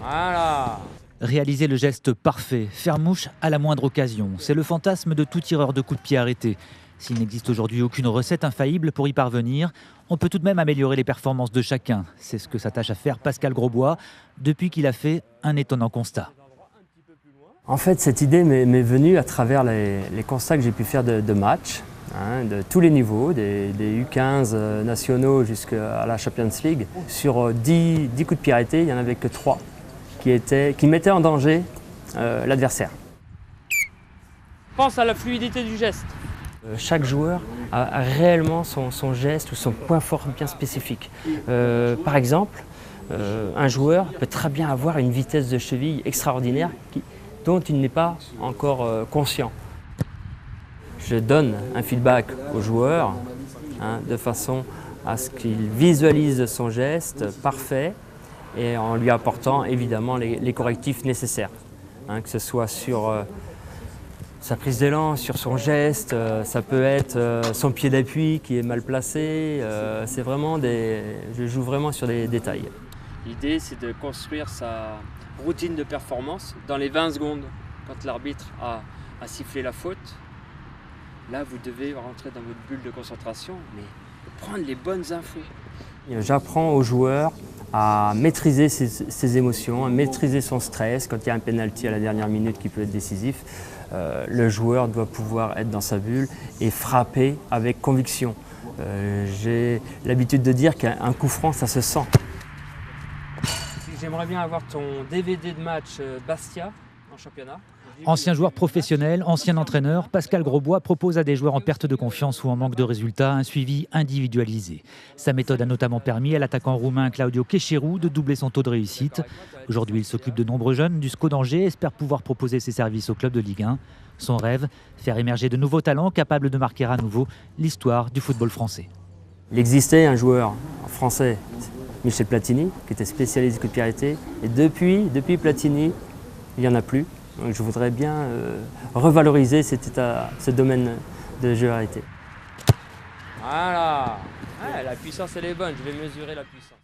Voilà. Réaliser le geste parfait, faire mouche à la moindre occasion, c'est le fantasme de tout tireur de coups de pied arrêté. S'il n'existe aujourd'hui aucune recette infaillible pour y parvenir, on peut tout de même améliorer les performances de chacun. C'est ce que s'attache à faire Pascal Grosbois depuis qu'il a fait un étonnant constat. En fait, cette idée m'est venue à travers les constats que j'ai pu faire de matchs, de tous les niveaux, des U15 nationaux jusqu'à la Champions League. Sur 10 coups de pied arrêtés, il n'y en avait que 3 qui mettaient en danger l'adversaire. Pense à la fluidité du geste. Chaque joueur a réellement son geste ou son point fort bien spécifique. Par exemple, un joueur peut très bien avoir une vitesse de cheville extraordinaire dont il n'est pas encore conscient. Je donne un feedback au joueur de façon à ce qu'il visualise son geste parfait et en lui apportant évidemment les correctifs nécessaires, que ce soit sur sa prise d'élan, sur son geste, ça peut être son pied d'appui qui est mal placé. C'est vraiment je joue vraiment sur des détails. L'idée, c'est de construire sa routine de performance dans les 20 secondes. Quand l'arbitre a sifflé la faute, là, vous devez rentrer dans votre bulle de concentration, mais prendre les bonnes infos. J'apprends aux joueurs à maîtriser ses émotions, à maîtriser son stress. Quand il y a un penalty à la dernière minute qui peut être décisif, le joueur doit pouvoir être dans sa bulle et frapper avec conviction. J'ai l'habitude de dire qu'un coup franc, ça se sent. J'aimerais bien avoir ton DVD de match Bastia en championnat. Ancien joueur professionnel, ancien entraîneur, Pascal Grosbois propose à des joueurs en perte de confiance ou en manque de résultats un suivi individualisé. Sa méthode a notamment permis à l'attaquant roumain Claudio Kecheru de doubler son taux de réussite. Aujourd'hui, il s'occupe de nombreux jeunes du SCO d'Angers et espère pouvoir proposer ses services au club de Ligue 1. Son rêve, faire émerger de nouveaux talents capables de marquer à nouveau l'histoire du football français. Il existait un joueur français, Michel Platini, qui était spécialiste coup de pied arrêté. Et depuis Platini, il n'y en a plus. Donc je voudrais bien revaloriser ce domaine de jeu arrêté. Voilà. La puissance, elle est bonne. Je vais mesurer la puissance.